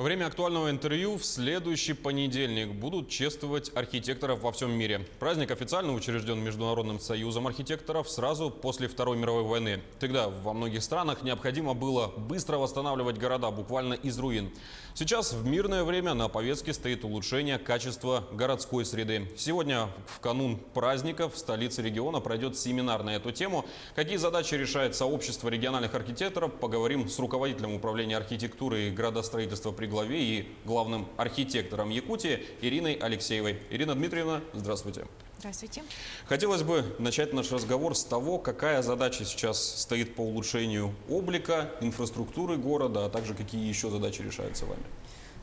Время актуального интервью в следующий понедельник. Будут чествовать архитекторов во всем мире. Праздник официально учрежден Международным союзом архитекторов сразу после Второй мировой войны. Тогда во многих странах необходимо было быстро восстанавливать города, буквально из руин. Сейчас в мирное время на повестке стоит улучшение качества городской среды. Сегодня, в канун праздника, в столице региона пройдет семинар на эту тему. Какие задачи решает сообщество региональных архитекторов, поговорим с руководителем управления архитектуры и градостроительства при главе и главным архитектором Якутии Ириной Алексеевой. Ирина Дмитриевна, здравствуйте. Здравствуйте. Хотелось бы начать наш разговор с того, какая задача сейчас стоит по улучшению облика, инфраструктуры города, а также какие еще задачи решаются вами.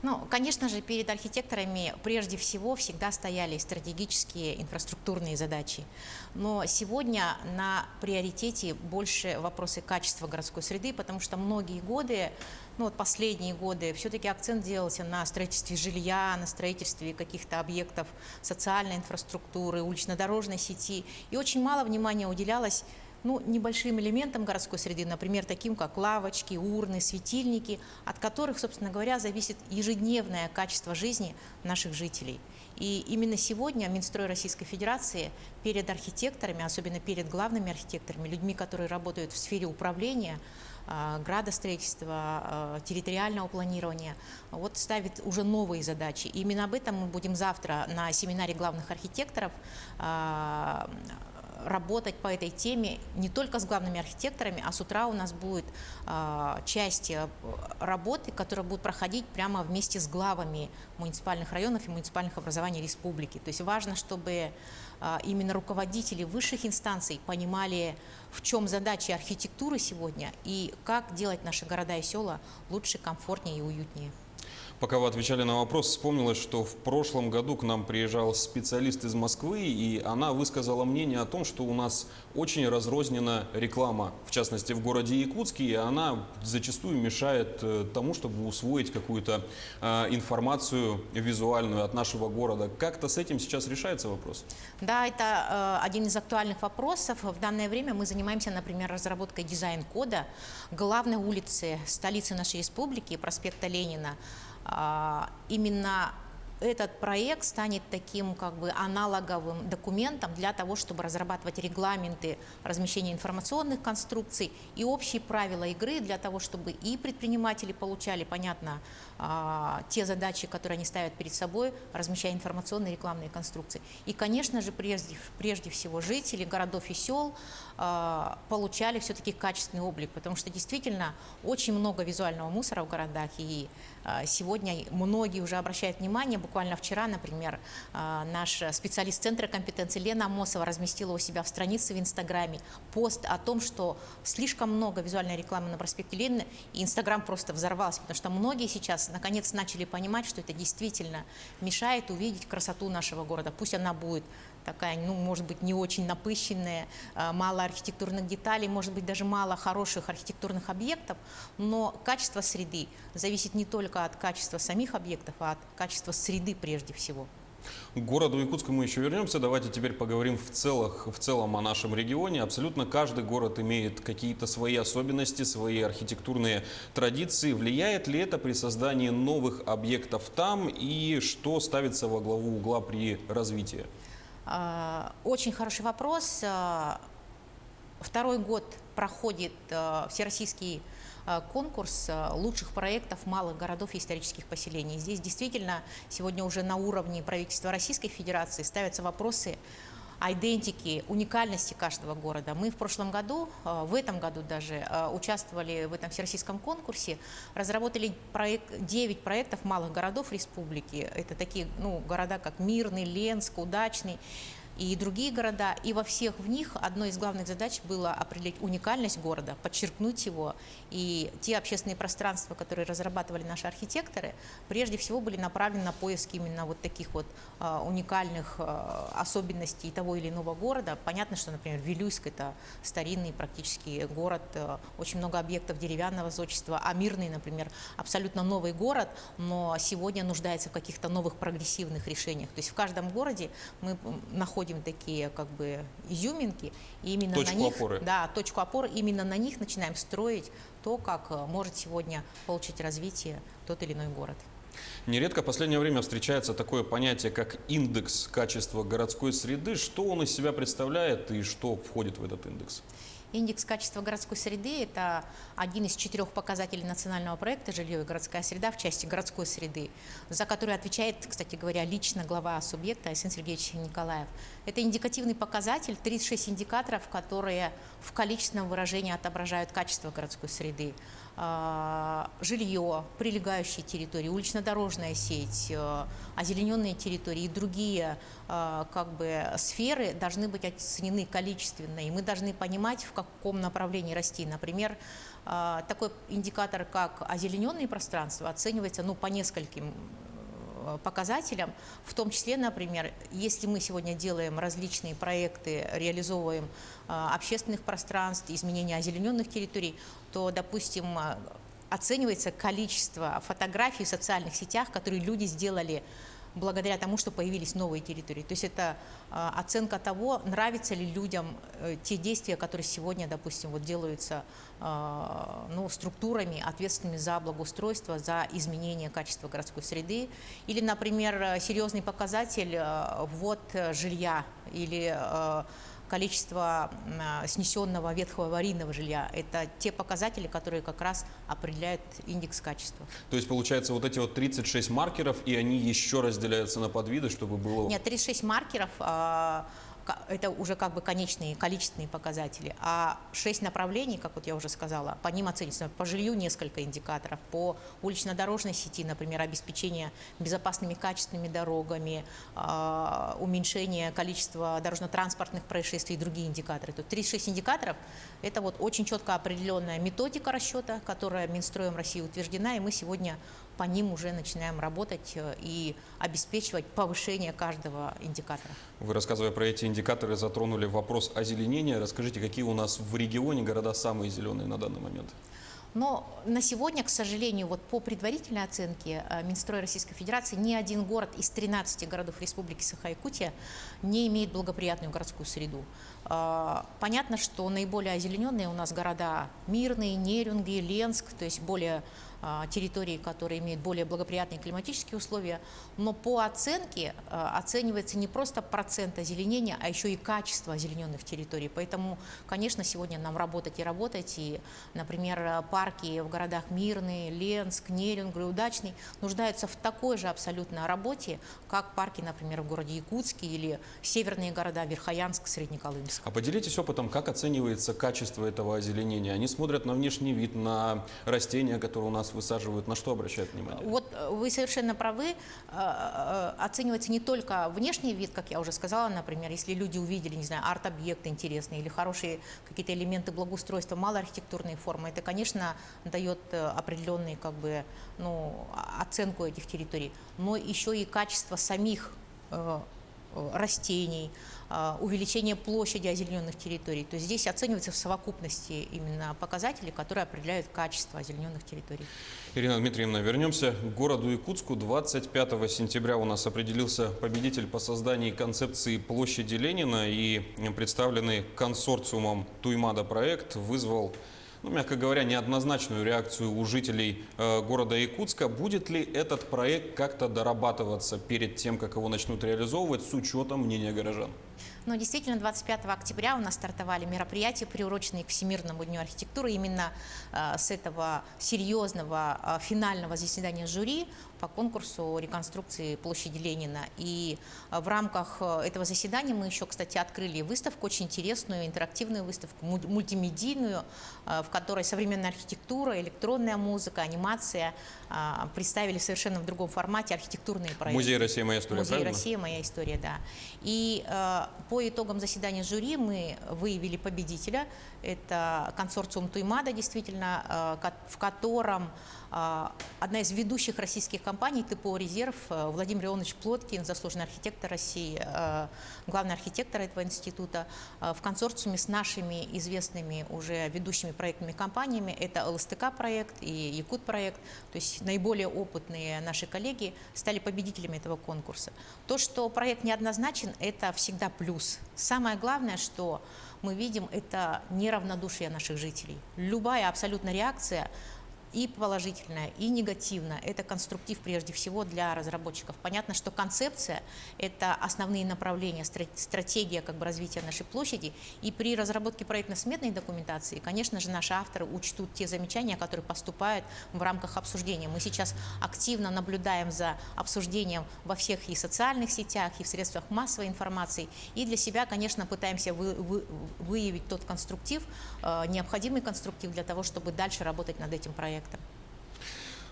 Ну, конечно же, перед архитекторами прежде всего всегда стояли стратегические инфраструктурные задачи. Но сегодня на приоритете больше вопросы качества городской среды, потому что многие годы, последние годы, все-таки акцент делался на строительстве жилья, на строительстве каких-то объектов социальной инфраструктуры, улично-дорожной сети. И очень мало внимания уделялось небольшим элементам городской среды, например, таким как лавочки, урны, светильники, от которых, собственно говоря, зависит ежедневное качество жизни наших жителей. И именно сегодня Минстрой Российской Федерации перед архитекторами, особенно перед главными архитекторами, людьми, которые работают в сфере управления, градостроительства, территориального планирования, ставит уже новые задачи. И именно об этом мы будем завтра на семинаре главных архитекторов работать по этой теме не только с главными архитекторами, а с утра у нас будет часть работы, которая будет проходить прямо вместе с главами муниципальных районов и муниципальных образований республики. То есть важно, чтобы именно руководители высших инстанций понимали, в чем задачи архитектуры сегодня и как делать наши города и села лучше, комфортнее и уютнее. Пока вы отвечали на вопрос, вспомнилось, что в прошлом году к нам приезжал специалист из Москвы, и она высказала мнение о том, что у нас очень разрознена реклама, в частности в городе Якутске, и она зачастую мешает тому, чтобы усвоить какую-то информацию визуальную от нашего города. Как-то с этим сейчас решается вопрос? Да, это один из актуальных вопросов. В данное время мы занимаемся, например, разработкой дизайн-кода главной улицы столицы нашей республики, проспекта Ленина. Именно этот проект станет таким аналоговым документом для того, чтобы разрабатывать регламенты размещения информационных конструкций и общие правила игры для того, чтобы и предприниматели получали, понятно, те задачи, которые они ставят перед собой, размещая информационные и рекламные конструкции. И, конечно же, прежде всего жители городов и сел получали все-таки качественный облик, потому что действительно очень много визуального мусора в городах, и сегодня многие уже обращают внимание. Буквально вчера, например, наш специалист Центра компетенции Лена Амосова разместила у себя в странице в Инстаграме пост о том, что слишком много визуальной рекламы на проспекте Ленина, и Инстаграм просто взорвался, потому что многие сейчас наконец начали понимать, что это действительно мешает увидеть красоту нашего города. Пусть она будет такая, может быть, не очень напыщенная, мало архитектурных деталей, может быть, даже мало хороших архитектурных объектов, но качество среды зависит не только от качества самих объектов, а от качества среды прежде всего. К городу Якутску мы еще вернемся. Давайте теперь поговорим в целом о нашем регионе. Абсолютно каждый город имеет какие-то свои особенности, свои архитектурные традиции. Влияет ли это при создании новых объектов там и что ставится во главу угла при развитии? Очень хороший вопрос. Второй год проходит всероссийский конкурс лучших проектов малых городов и исторических поселений. Здесь действительно сегодня уже на уровне правительства Российской Федерации ставятся вопросы идентики, уникальности каждого города. Мы в прошлом году, в этом году даже, участвовали в этом всероссийском конкурсе, разработали 9 проектов малых городов республики. Это такие города, как Мирный, Ленск, Удачный и другие города. И во всех в них одной из главных задач было определить уникальность города, подчеркнуть его. И те общественные пространства, которые разрабатывали наши архитекторы, прежде всего были направлены на поиск именно таких уникальных особенностей того или иного города. Понятно, что, например, Вилюйск – это старинный практически город, очень много объектов деревянного зодчества, а Мирный, например, абсолютно новый город, но сегодня нуждается в каких-то новых прогрессивных решениях. То есть в каждом городе мы находим находим такие как бы изюминки, и именно Точку на них, опоры. да, точку опоры, именно на них начинаем строить то, как может сегодня получить развитие тот или иной город. Нередко в последнее время встречается такое понятие, как индекс качества городской среды. Что он из себя представляет и что входит в этот индекс? Индекс качества городской среды – это один из 4 показателей национального проекта «Жилье и городская среда» в части городской среды, за который отвечает, кстати говоря, лично глава субъекта Айсен Сергеевич Николаев. Это индикативный показатель, 36 индикаторов, которые в количественном выражении отображают качество городской среды. Жилье, прилегающие территории, улично-дорожная сеть, озелененные территории и другие как бы сферы должны быть оценены количественно, и мы должны понимать, в каком направлении расти. Например, такой индикатор, как озелененные пространства, оценивается по нескольким показателям, в том числе, например, если мы сегодня делаем различные проекты, реализовываем общественных пространств, изменения озелененных территорий, то, допустим, оценивается количество фотографий в социальных сетях, которые люди сделали благодаря тому, что появились новые территории. То есть это оценка того, нравятся ли людям те действия, которые сегодня, допустим, делаются структурами, ответственными за благоустройство, за изменение качества городской среды. Или, например, серьезный показатель ввод жилья или количество снесенного ветхого аварийного жилья. Это те показатели, которые как раз определяют индекс качества. То есть, получается, вот эти 36 маркеров, и они еще разделяются на подвиды, чтобы было... Нет, 36 маркеров это уже как бы конечные количественные показатели, а 6 направлений, как я уже сказала, по ним оценивается. По жилью несколько индикаторов, по улично-дорожной сети, например, обеспечение безопасными качественными дорогами, уменьшение количества дорожно-транспортных происшествий и другие индикаторы. Тут 36 индикаторов – это очень четко определенная методика расчета, которая Минстроем России утверждена, и мы сегодня по ним уже начинаем работать и обеспечивать повышение каждого индикатора. Вы, рассказывая про эти индикаторы, затронули вопрос озеленения. Расскажите, какие у нас в регионе города самые зеленые на данный момент? Но на сегодня, к сожалению, по предварительной оценке Минстроя Российской Федерации, ни один город из 13 городов Республики Саха-Якутия не имеет благоприятную городскую среду. Понятно, что наиболее озелененные у нас города Мирный, Нерюнгри, Ленск, то есть более территории, которые имеют более благоприятные климатические условия, но по оценке оценивается не просто процент озеленения, а еще и качество озелененных территорий. Поэтому, конечно, сегодня нам работать, и, например, парки в городах Мирный, Ленск, Нерюнгри, Удачный нуждаются в такой же абсолютно работе, как парки, например, в городе Якутске или северные города Верхоянск, Среднеколымск. А поделитесь опытом, как оценивается качество этого озеленения? Они смотрят на внешний вид, на растения, которые у нас высаживают, на что обращают внимание? Вы совершенно правы. Оценивается не только внешний вид, как я уже сказала, например, если люди увидели, не знаю, арт-объекты интересные или хорошие какие-то элементы благоустройства, малоархитектурные формы, это, конечно, дает определенную оценку этих территорий, но еще и качество самих растений, увеличение площади озелененных территорий. То есть здесь оцениваются в совокупности именно показатели, которые определяют качество озелененных территорий. Ирина Дмитриевна, вернемся к городу Якутску. 25 сентября у нас определился победитель по созданию концепции площади Ленина, и представленный консорциумом Туймада проект вызвал, мягко говоря, неоднозначную реакцию у жителей города Якутска. Будет ли этот проект как-то дорабатываться перед тем, как его начнут реализовывать, с учетом мнения горожан? Но действительно, 25 октября у нас стартовали мероприятия, приуроченные к Всемирному дню архитектуры. Именно с этого серьезного финального заседания жюри по конкурсу реконструкции площади Ленина. И в рамках этого заседания мы еще, кстати, открыли выставку, очень интересную, интерактивную выставку, мультимедийную, в которой современная архитектура, электронная музыка, анимация представили совершенно в другом формате архитектурные проекты. Музей «Россия. Моя история», Музей правильно? «Россия. Моя история», да. И по итогам заседания жюри мы выявили победителя. Это консорциум Туймада, действительно, в котором одна из ведущих российских компаний ТПО «Резерв», Владимир Ионович Плоткин, заслуженный архитектор России, главный архитектор этого института, в консорциуме с нашими известными уже ведущими проектными компаниями, это ЛСТК-проект и Якут-проект, то есть наиболее опытные наши коллеги, стали победителями этого конкурса. То, что проект неоднозначен, это всегда плюс. Самое главное, что мы видим, это неравнодушие наших жителей. Любая абсолютно реакция, и положительная, и негативная, это конструктив прежде всего для разработчиков. Понятно, что концепция – это основные направления, стратегия развития нашей площади. И при разработке проектно-сметной документации, конечно же, наши авторы учтут те замечания, которые поступают в рамках обсуждения. Мы сейчас активно наблюдаем за обсуждением во всех и социальных сетях, и в средствах массовой информации. И для себя, конечно, пытаемся выявить тот конструктив, необходимый конструктив для того, чтобы дальше работать над этим проектом.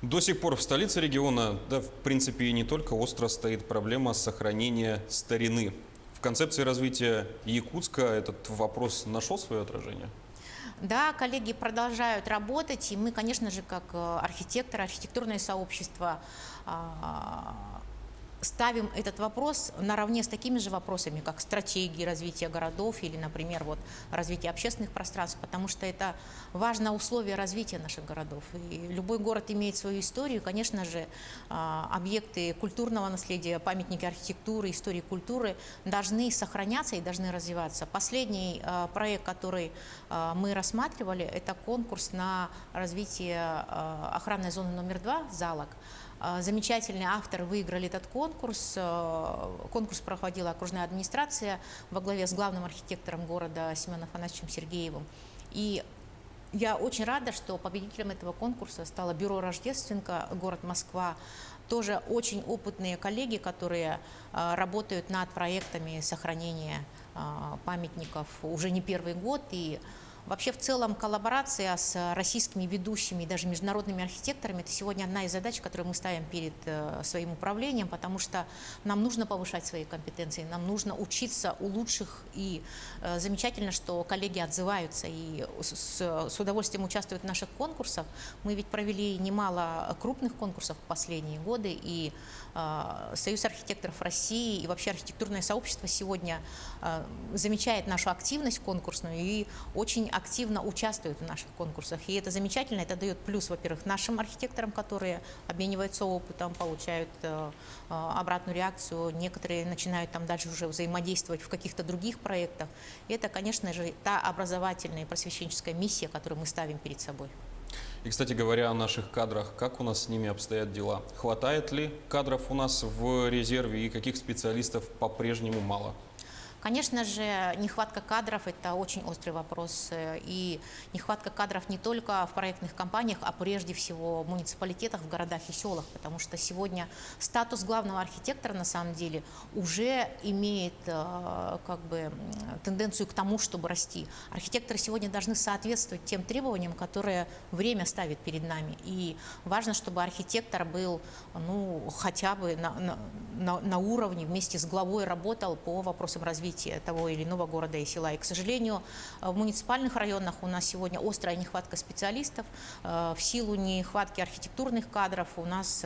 До сих пор в столице региона, да, в принципе, и не только, остро стоит проблема сохранения старины. В концепции развития Якутска этот вопрос нашел свое отражение? Да, коллеги продолжают работать, и мы, конечно же, как архитекторы, архитектурное сообщество, ставим этот вопрос наравне с такими же вопросами, как стратегии развития городов или, например, развитие общественных пространств, потому что это важное условие развития наших городов. И любой город имеет свою историю, конечно же, объекты культурного наследия, памятники архитектуры, истории культуры должны сохраняться и должны развиваться. Последний проект, который мы рассматривали, это конкурс на развитие охранной зоны номер 2 «Залог». Замечательные авторы выиграли этот конкурс. Конкурс проходила окружная администрация во главе с главным архитектором города Семеном Афанасьевичем Сергеевым. И я очень рада, что победителем этого конкурса стало бюро «Рождественка», город Москва. Тоже очень опытные коллеги, которые работают над проектами сохранения памятников уже не первый год. И вообще, в целом, коллаборация с российскими ведущими и даже международными архитекторами – это сегодня одна из задач, которую мы ставим перед своим управлением, потому что нам нужно повышать свои компетенции, нам нужно учиться у лучших, и замечательно, что коллеги отзываются и с удовольствием участвуют в наших конкурсах. Мы ведь провели немало крупных конкурсов в последние годы, и Союз архитекторов России и вообще архитектурное сообщество сегодня замечает нашу активность конкурсную и очень активно участвуют в наших конкурсах. И это замечательно, это дает плюс, во-первых, нашим архитекторам, которые обмениваются опытом, получают обратную реакцию. Некоторые начинают там дальше уже взаимодействовать в каких-то других проектах. И это, конечно же, та образовательная и просвещенческая миссия, которую мы ставим перед собой. И, кстати говоря, о наших кадрах, как у нас с ними обстоят дела? Хватает ли кадров у нас в резерве и каких специалистов по-прежнему мало? Конечно же, нехватка кадров – это очень острый вопрос. И нехватка кадров не только в проектных компаниях, а прежде всего в муниципалитетах, в городах и селах. Потому что сегодня статус главного архитектора на самом деле уже имеет тенденцию к тому, чтобы расти. Архитекторы сегодня должны соответствовать тем требованиям, которые время ставит перед нами. И важно, чтобы архитектор был хотя бы на уровне, вместе с главой работал по вопросам развития того или иного города и села. И, к сожалению, в муниципальных районах у нас сегодня острая нехватка специалистов. В силу нехватки архитектурных кадров у нас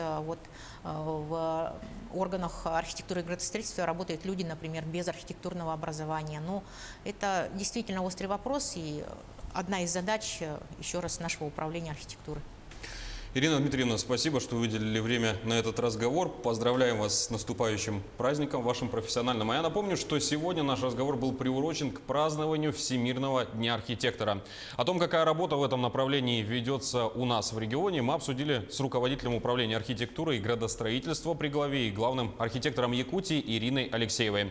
в органах архитектуры и градостроительства работают люди, например, без архитектурного образования. Но это действительно острый вопрос и одна из задач, еще раз, нашего управления архитектуры. Ирина Дмитриевна, спасибо, что выделили время на этот разговор. Поздравляем вас с наступающим праздником, вашим профессиональным. А я напомню, что сегодня наш разговор был приурочен к празднованию Всемирного дня архитектора. О том, какая работа в этом направлении ведется у нас в регионе, мы обсудили с руководителем управления архитектуры и градостроительства при главе и главным архитектором Якутии Ириной Алексеевой.